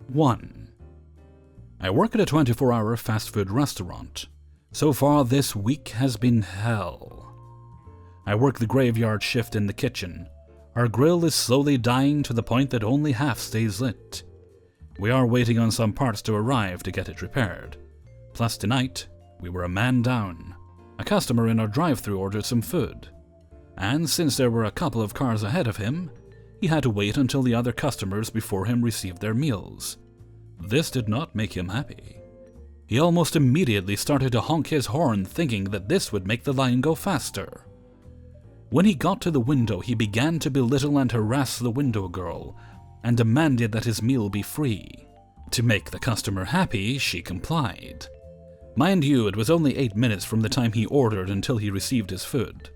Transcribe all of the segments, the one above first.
1. I work at a 24-hour fast food restaurant. So far this week has been hell. I work the graveyard shift in the kitchen. Our grill is slowly dying to the point that only half stays lit. We are waiting on some parts to arrive to get it repaired. Plus tonight, we were a man down. A customer in our drive-thru ordered some food. And since there were a couple of cars ahead of him, he had to wait until the other customers before him received their meals. This did not make him happy. He almost immediately started to honk his horn, thinking that this would make the line go faster. When he got to the window, he began to belittle and harass the window girl, and demanded that his meal be free. To make the customer happy, she complied. Mind you, it was only 8 minutes from the time he ordered until he received his food.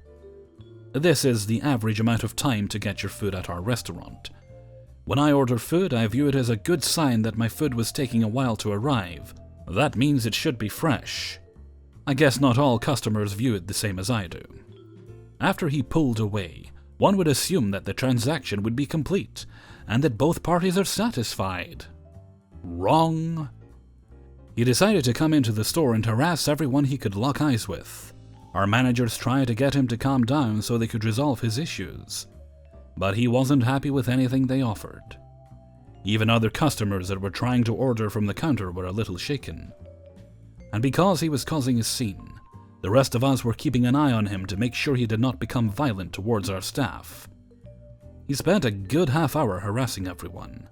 This is the average amount of time to get your food at our restaurant. When I order food, I view it as a good sign that my food was taking a while to arrive. That means it should be fresh. I guess not all customers view it the same as I do. After he pulled away, one would assume that the transaction would be complete, and that both parties are satisfied. Wrong. He decided to come into the store and harass everyone he could lock eyes with. Our managers tried to get him to calm down so they could resolve his issues, but he wasn't happy with anything they offered. Even other customers that were trying to order from the counter were a little shaken. And because he was causing a scene, the rest of us were keeping an eye on him to make sure he did not become violent towards our staff. He spent a good half hour harassing everyone.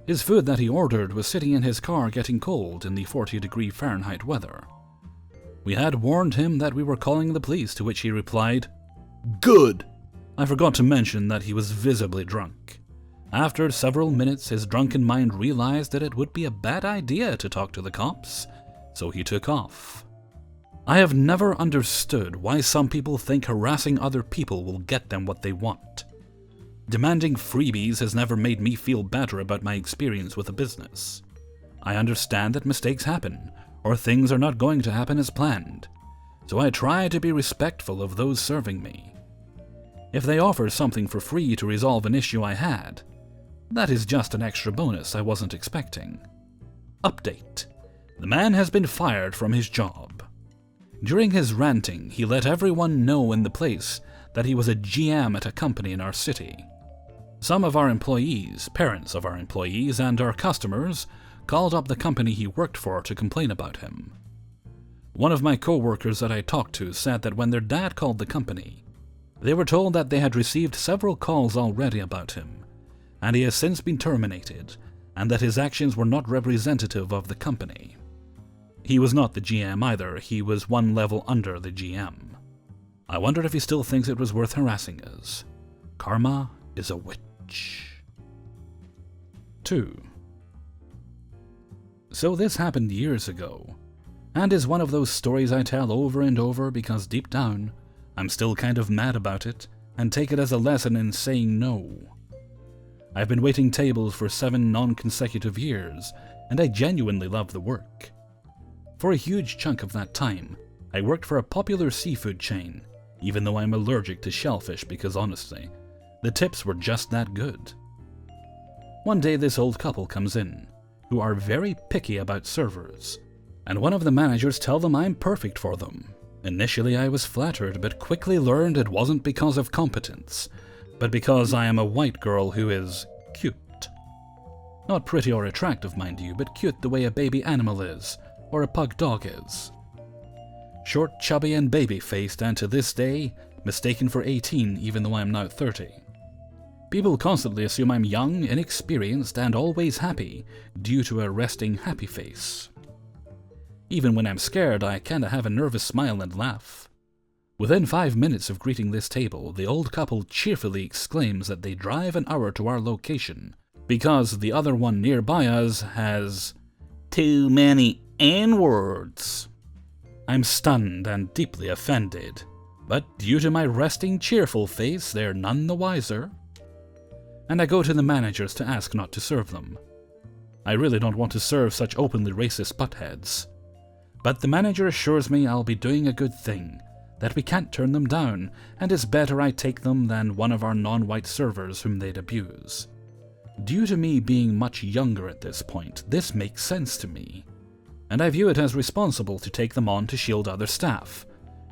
His food that he ordered was sitting in his car getting cold in the 40-degree Fahrenheit weather. We had warned him that we were calling the police, to which he replied, "Good." I forgot to mention that he was visibly drunk. After several minutes, his drunken mind realized that it would be a bad idea to talk to the cops, so he took off. I have never understood why some people think harassing other people will get them what they want. Demanding freebies has never made me feel better about my experience with a business. I understand that mistakes happen, or things are not going to happen as planned, so I try to be respectful of those serving me. If they offer something for free to resolve an issue I had, that is just an extra bonus I wasn't expecting. Update. The man has been fired from his job. During his ranting, he let everyone know in the place that he was a GM at a company in our city. Some of our employees, parents of our employees, and our customers called up the company he worked for to complain about him. One of my co-workers that I talked to said that when their dad called the company, they were told that they had received several calls already about him, and he has since been terminated, and that his actions were not representative of the company. He was not the GM either, he was one level under the GM. I wonder if he still thinks it was worth harassing us. Karma is a witch. 2. So this happened years ago, and is one of those stories I tell over and over because deep down, I'm still kind of mad about it and take it as a lesson in saying no. I've been waiting tables for 7 non-consecutive years, and I genuinely love the work. For a huge chunk of that time, I worked for a popular seafood chain, even though I'm allergic to shellfish because honestly, the tips were just that good. One day this old couple comes in, who are very picky about servers, and one of the managers tell them I'm perfect for them. Initially I was flattered, but quickly learned it wasn't because of competence, but because I am a white girl who is cute. Not pretty or attractive, mind you, but cute the way a baby animal is, or a pug dog is. Short, chubby, and baby-faced, and to this day, mistaken for 18 even though I'm now 30. People constantly assume I'm young, inexperienced, and always happy, due to a resting happy face. Even when I'm scared, I kinda have a nervous smile and laugh. Within 5 minutes of greeting this table, the old couple cheerfully exclaims that they drive an hour to our location, because the other one nearby us has too many N-words. I'm stunned and deeply offended, but due to my resting cheerful face, they're none the wiser. And I go to the managers to ask not to serve them. I really don't want to serve such openly racist buttheads. But the manager assures me I'll be doing a good thing, that we can't turn them down, and it's better I take them than one of our non-white servers whom they'd abuse. Due to me being much younger at this point, this makes sense to me, and I view it as responsible to take them on to shield other staff.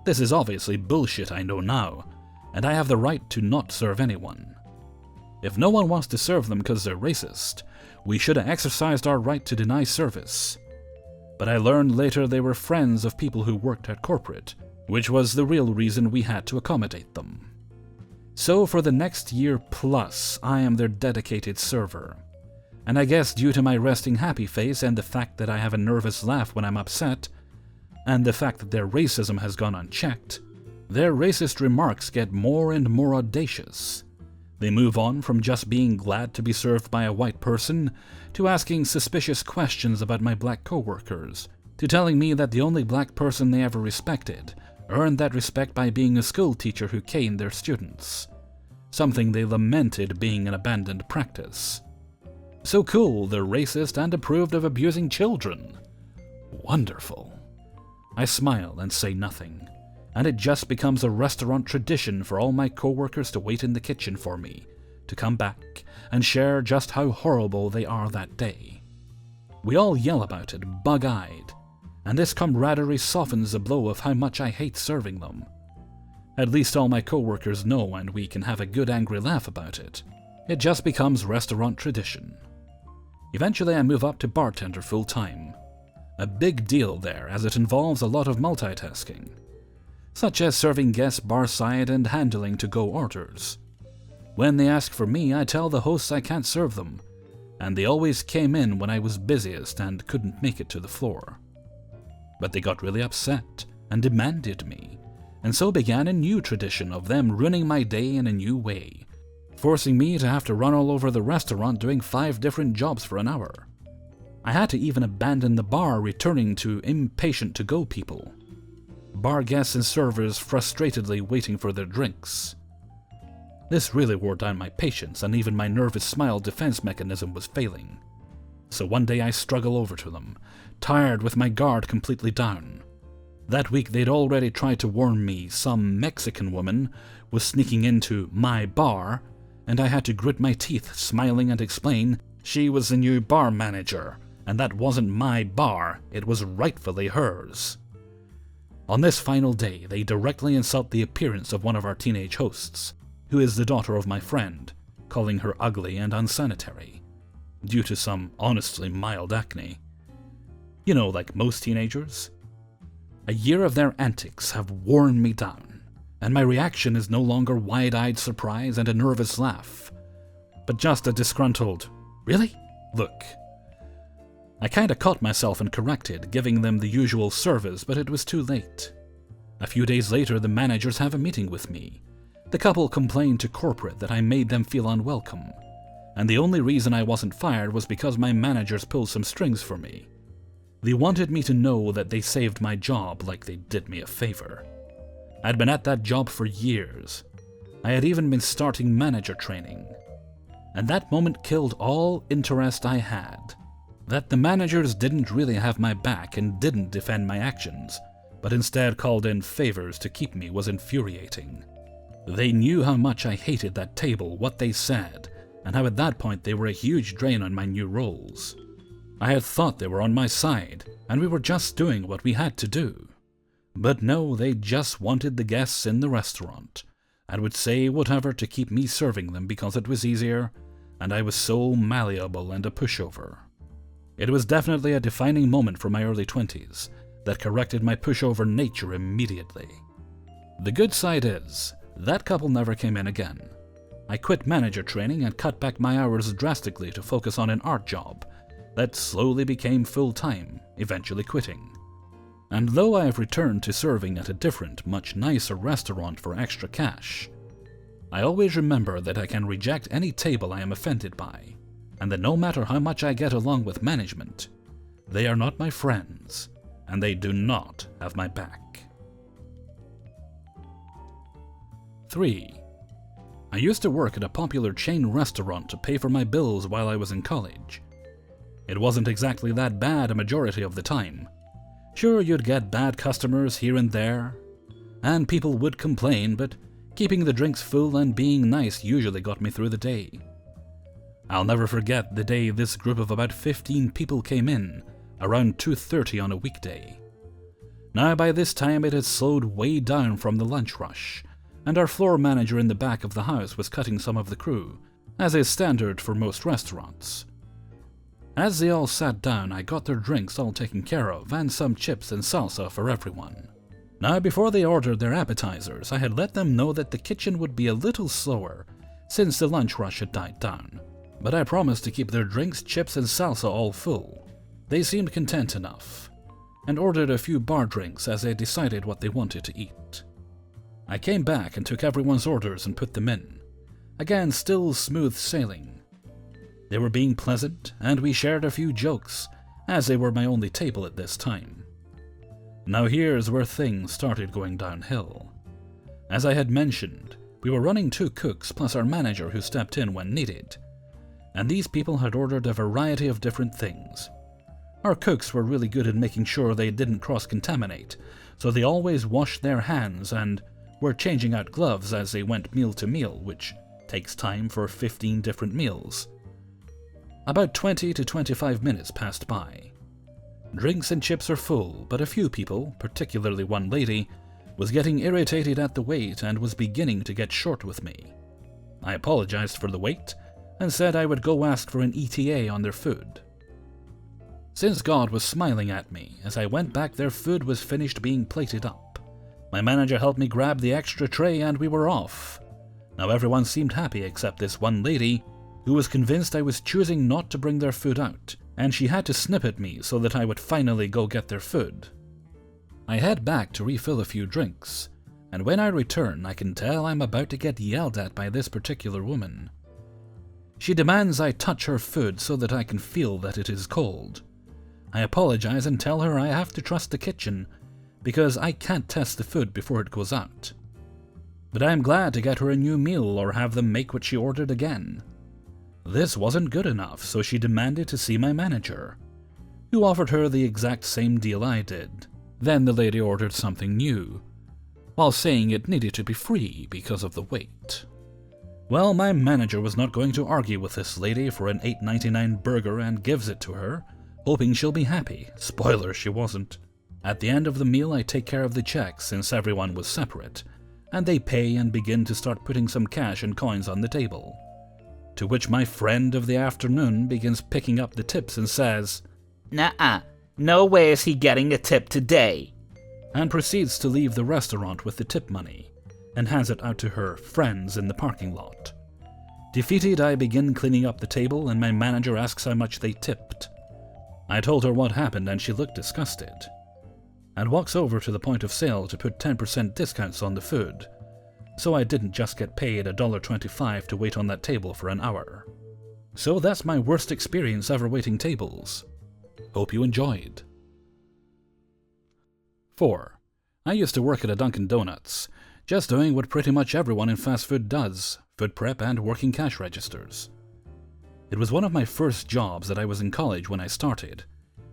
This is obviously bullshit, I know now, and I have the right to not serve anyone. If no one wants to serve them because they're racist, we should have exercised our right to deny service. But I learned later they were friends of people who worked at corporate, which was the real reason we had to accommodate them. So for the next year plus, I am their dedicated server. And I guess due to my resting happy face and the fact that I have a nervous laugh when I'm upset, and the fact that their racism has gone unchecked, their racist remarks get more and more audacious. They move on from just being glad to be served by a white person, to asking suspicious questions about my black coworkers, to telling me that the only black person they ever respected earned that respect by being a school teacher who caned their students, something they lamented being an abandoned practice. So cool, they're racist and approved of abusing children. Wonderful. I smile and say nothing, and it just becomes a restaurant tradition for all my coworkers to wait in the kitchen for me, to come back and share just how horrible they are that day. We all yell about it, bug-eyed, and this camaraderie softens the blow of how much I hate serving them. At least all my coworkers know, and we can have a good angry laugh about it. It just becomes restaurant tradition. Eventually I move up to bartender full-time. A big deal there, as it involves a lot of multitasking, such as serving guests barside and handling to-go orders. When they ask for me, I tell the hosts I can't serve them, and they always came in when I was busiest and couldn't make it to the floor. But they got really upset and demanded me, and so began a new tradition of them ruining my day in a new way, forcing me to have to run all over the restaurant doing 5 different jobs for an hour. I had to even abandon the bar, returning to impatient to-go people, bar guests and servers frustratedly waiting for their drinks. This really wore down my patience, and even my nervous smile defense mechanism was failing. So one day I struggle over to them, tired with my guard completely down. That week they'd already tried to warn me some Mexican woman was sneaking into my bar, and I had to grit my teeth, smiling and explain she was the new bar manager, and that wasn't my bar, it was rightfully hers. On this final day, they directly insult the appearance of one of our teenage hosts, who is the daughter of my friend, calling her ugly and unsanitary, due to some honestly mild acne. You know, like most teenagers. A year of their antics have worn me down, and my reaction is no longer wide-eyed surprise and a nervous laugh, but just a disgruntled, "Really? Look." I kinda caught myself and corrected, giving them the usual service, but it was too late. A few days later, the managers have a meeting with me. The couple complained to corporate that I made them feel unwelcome, and the only reason I wasn't fired was because my managers pulled some strings for me. They wanted me to know that they saved my job like they did me a favor. I'd been at that job for years. I had even been starting manager training. And that moment killed all interest I had. That the managers didn't really have my back and didn't defend my actions, but instead called in favors to keep me was infuriating. They knew how much I hated that table, what they said, and how at that point they were a huge drain on my new roles. I had thought they were on my side, and we were just doing what we had to do. But no, they just wanted the guests in the restaurant, and would say whatever to keep me serving them because it was easier, and I was so malleable and a pushover. It was definitely a defining moment for my early 20s that corrected my pushover nature immediately. The good side is, that couple never came in again. I quit manager training and cut back my hours drastically to focus on an art job that slowly became full-time, eventually quitting. And though I have returned to serving at a different, much nicer restaurant for extra cash, I always remember that I can reject any table I am offended by, and that no matter how much I get along with management, they are not my friends, and they do not have my back. 3. I used to work at a popular chain restaurant to pay for my bills while I was in college. It wasn't exactly that bad a majority of the time. Sure, you'd get bad customers here and there, and people would complain, but keeping the drinks full and being nice usually got me through the day. I'll never forget the day this group of about 15 people came in, around 2:30 on a weekday. Now by this time it had slowed way down from the lunch rush, and our floor manager in the back of the house was cutting some of the crew, as is standard for most restaurants. As they all sat down, I got their drinks all taken care of and some chips and salsa for everyone. Now before they ordered their appetizers, I had let them know that the kitchen would be a little slower since the lunch rush had died down, but I promised to keep their drinks, chips and salsa all full. They seemed content enough, and ordered a few bar drinks as they decided what they wanted to eat. I came back and took everyone's orders and put them in. Again, still smooth sailing. They were being pleasant, and we shared a few jokes, as they were my only table at this time. Now here's where things started going downhill. As I had mentioned, we were running 2 cooks plus our manager who stepped in when needed, and these people had ordered a variety of different things. Our cooks were really good at making sure they didn't cross-contaminate, so they always washed their hands and were changing out gloves as they went meal to meal, which takes time for 15 different meals. About 20 to 25 minutes passed by. Drinks and chips are full, but a few people, particularly one lady, was getting irritated at the wait and was beginning to get short with me. I apologized for the wait and said I would go ask for an ETA on their food. Since God was smiling at me, as I went back their food was finished being plated up. My manager helped me grab the extra tray and we were off. Now everyone seemed happy except this one lady, who was convinced I was choosing not to bring their food out, and she had to snip at me so that I would finally go get their food. I head back to refill a few drinks, and when I return I can tell I'm about to get yelled at by this particular woman. She demands I touch her food so that I can feel that it is cold. I apologize and tell her I have to trust the kitchen, because I can't test the food before it goes out. But I am glad to get her a new meal or have them make what she ordered again. This wasn't good enough, so she demanded to see my manager, who offered her the exact same deal I did. Then the lady ordered something new, while saying it needed to be free because of the wait. Well, my manager was not going to argue with this lady for an $8.99 burger and gives it to her, hoping she'll be happy. Spoiler, she wasn't. At the end of the meal, I take care of the checks since everyone was separate, and they pay and begin to start putting some cash and coins on the table. To which my friend of the afternoon begins picking up the tips and says, "Nuh-uh, no way is he getting a tip today," and proceeds to leave the restaurant with the tip money and hands it out to her friends in the parking lot. Defeated, I begin cleaning up the table and my manager asks how much they tipped. I told her what happened and she looked disgusted, and walks over to the point of sale to put 10% discounts on the food, so I didn't just get paid $1.25 to wait on that table for an hour. So that's my worst experience ever waiting tables. Hope you enjoyed. 4. I used to work at a Dunkin' Donuts, just doing what pretty much everyone in fast food does, food prep and working cash registers. It was one of my first jobs that I was in college when I started,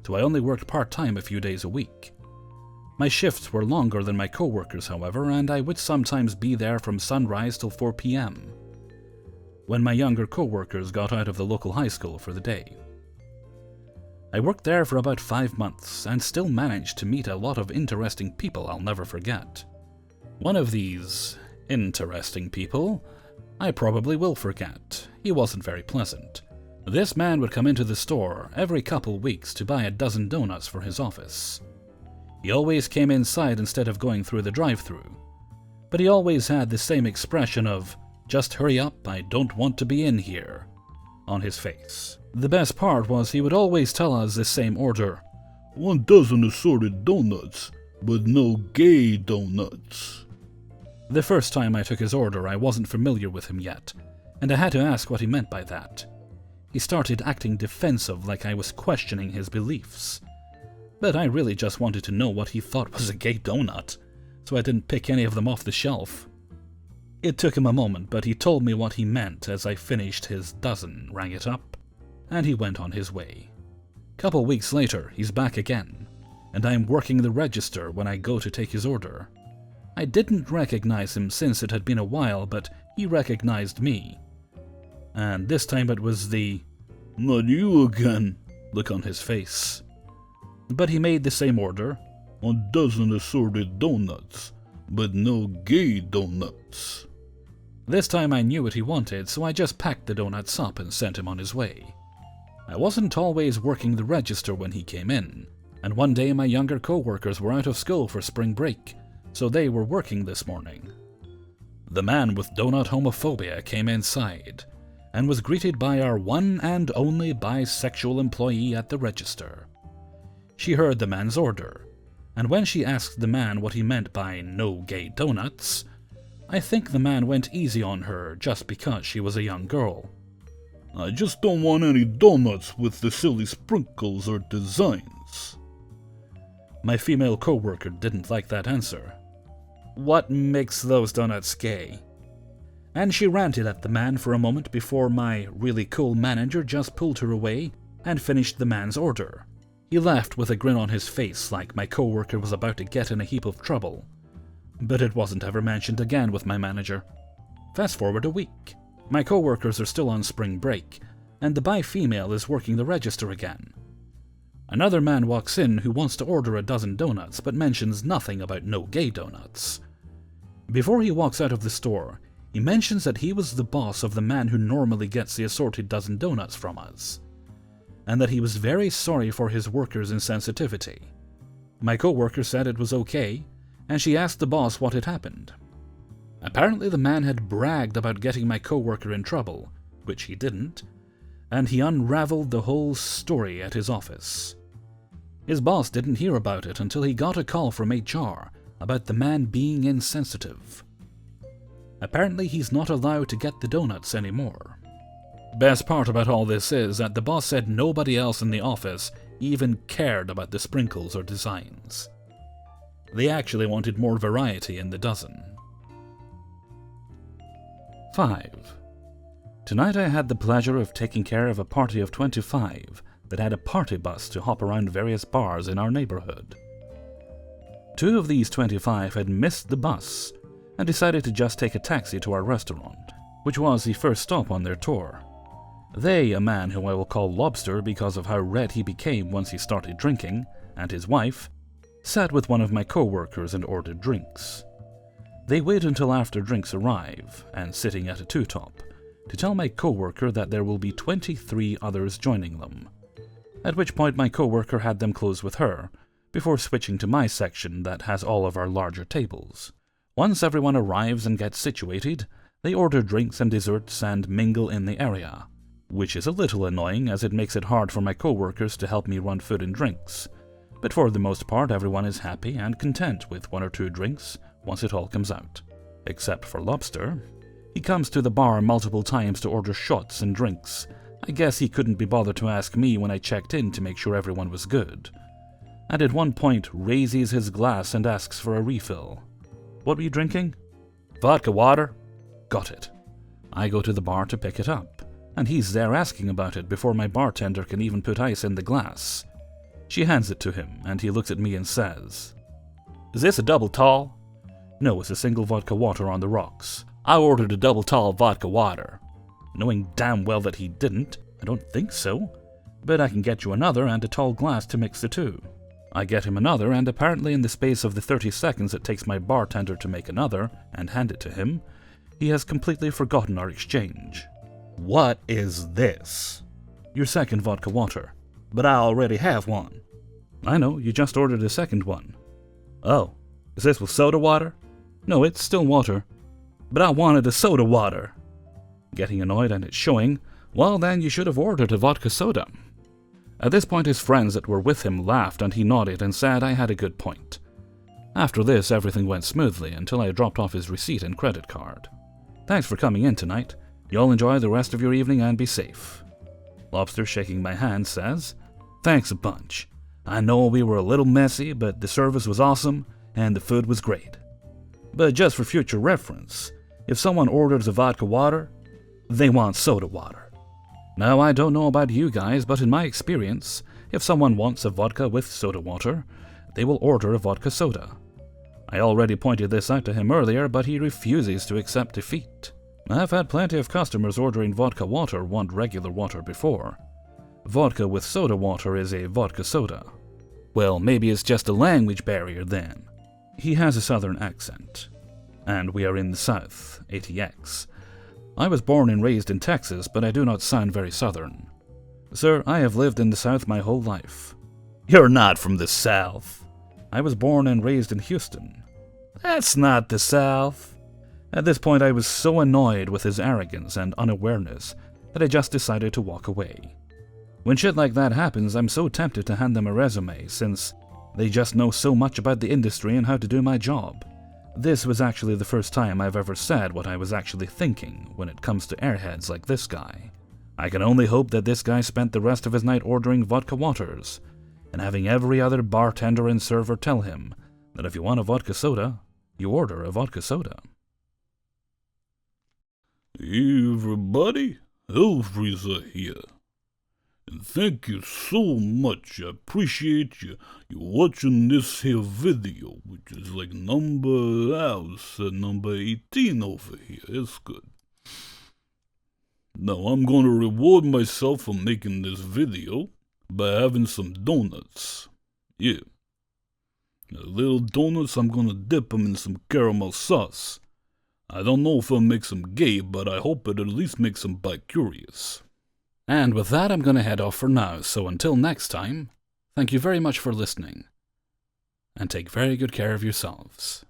so I only worked part-time a few days a week. My shifts were longer than my co-workers, however, and I would sometimes be there from sunrise till 4 p.m. when my younger co-workers got out of the local high school for the day. I worked there for about 5 months and still managed to meet a lot of interesting people I'll never forget. One of these interesting people I probably will forget. He wasn't very pleasant. This man would come into the store every couple weeks to buy a dozen donuts for his office. He always came inside instead of going through the drive-thru, but he always had the same expression of, "Just hurry up, I don't want to be in here," on his face. The best part was he would always tell us the same order: 1 dozen assorted donuts, but no gay donuts. The first time I took his order, I wasn't familiar with him yet, and I had to ask what he meant by that. He started acting defensive, like I was questioning his beliefs. But I really just wanted to know what he thought was a gay donut, so I didn't pick any of them off the shelf. It took him a moment, but he told me what he meant as I finished his dozen, rang it up, and he went on his way. Couple weeks later, he's back again, and I'm working the register when I go to take his order. I didn't recognize him since it had been a while, but he recognized me. and this time it was the "Not you again," look on his face. But he made the same order. "A dozen assorted donuts, but no gay donuts." This time I knew what he wanted, so I just packed the donuts up and sent him on his way. I wasn't always working the register when he came in, and one day my younger co-workers were out of school for spring break, so they were working this morning. The man with donut homophobia came inside, and was greeted by our one and only bisexual employee at the register. She heard the man's order, and when she asked the man what he meant by no gay donuts, I think the man went easy on her just because she was a young girl. "I just don't want any donuts with the silly sprinkles or designs." My female co-worker didn't like that answer. What makes those donuts gay? And she ranted at the man for a moment before my really cool manager just pulled her away and finished the man's order. He left with a grin on his face like my co-worker was about to get in a heap of trouble. But it wasn't ever mentioned again with my manager. Fast forward a week. My co-workers are still on spring break, and the bi-female is working the register again. Another man walks in who wants to order a dozen donuts but mentions nothing about no gay donuts. Before he walks out of the store, he mentions that he was the boss of the man who normally gets the assorted dozen donuts from us, and that he was very sorry for his workers' insensitivity. My co-worker said it was okay, and she asked the boss what had happened. Apparently the man had bragged about getting my co-worker in trouble, which he didn't, and he unraveled the whole story at his office. His boss didn't hear about it until he got a call from HR about the man being insensitive. Apparently he's not allowed to get the donuts anymore. Best part about all this is that the boss said nobody else in the office even cared about the sprinkles or designs. They actually wanted more variety in the dozen. 5. Tonight I had the pleasure of taking care of a party of 25 that had a party bus to hop around various bars in our neighborhood. 2 of these 25 had missed the bus and decided to just take a taxi to our restaurant, which was the first stop on their tour. They, a man who I will call Lobster because of how red he became once he started drinking, and his wife, sat with one of my co-workers and ordered drinks. They wait until after drinks arrive, and sitting at a two-top, to tell my co-worker that there will be 23 others joining them, at which point my co-worker had them close with her, before switching to my section that has all of our larger tables. Once everyone arrives and gets situated, they order drinks and desserts and mingle in the area, which is a little annoying as it makes it hard for my co-workers to help me run food and drinks. But for the most part everyone is happy and content with 1 or 2 drinks once it all comes out. Except for Lobster. He comes to the bar multiple times to order shots and drinks. I guess he couldn't be bothered to ask me when I checked in to make sure everyone was good. And at one point raises his glass and asks for a refill. What were you drinking? Vodka water. Got it. I go to the bar to pick it up, and he's there asking about it before my bartender can even put ice in the glass. She hands it to him, and he looks at me and says, "Is this a double tall?" "No, it's a single vodka water on the rocks." "I ordered a double tall vodka water." Knowing damn well that he didn't, "I don't think so, but I can get you another and a tall glass to mix the two." I get him another, and apparently in the space of the 30 seconds it takes my bartender to make another and hand it to him, he has completely forgotten our exchange. "What is this?" "Your second vodka water." "But I already have one." "I know, you just ordered a second one." "Oh, is this with soda water?" "No, it's still water." "But I wanted a soda water." Getting annoyed and it's showing, "Well then you should have ordered a vodka soda." At this point his friends that were with him laughed and he nodded and said I had a good point. After this everything went smoothly until I dropped off his receipt and credit card. "Thanks for coming in tonight. You'll enjoy the rest of your evening and be safe." Lobster, shaking my hand, says, "Thanks a bunch. I know we were a little messy, but the service was awesome and the food was great. But just for future reference, if someone orders a vodka water, they want soda water. Now, I don't know about you guys, but in my experience, if someone wants a vodka with soda water, they will order a vodka soda. I already pointed this out to him earlier, but he refuses to accept defeat. I've had plenty of customers ordering vodka water want regular water before. Vodka with soda water is a vodka soda. Well, maybe it's just a language barrier then. He has a southern accent. And we are in the South, ATX. I was born and raised in Texas, but I do not sound very southern. Sir, I have lived in the South my whole life. You're not from the South. I was born and raised in Houston. That's not the South. At this point, I was so annoyed with his arrogance and unawareness that I just decided to walk away. When shit like that happens, I'm so tempted to hand them a resume, since they just know so much about the industry and how to do my job. This was actually the first time I've ever said what I was actually thinking when it comes to airheads like this guy. I can only hope that this guy spent the rest of his night ordering vodka waters, and having every other bartender and server tell him that if you want a vodka soda, you order a vodka soda. Hey everybody, Hellfreezer here. And thank you so much. I appreciate you watching this here video, which is like number 18 over here. It's good. Now I'm gonna reward myself for making this video by having some donuts. Yeah. Now, little donuts, I'm gonna dip them in some caramel sauce. I don't know if it'll make them gay, but I hope it at least makes them bi-curious. And with that, I'm going to head off for now, so until next time, thank you very much for listening, and take very good care of yourselves.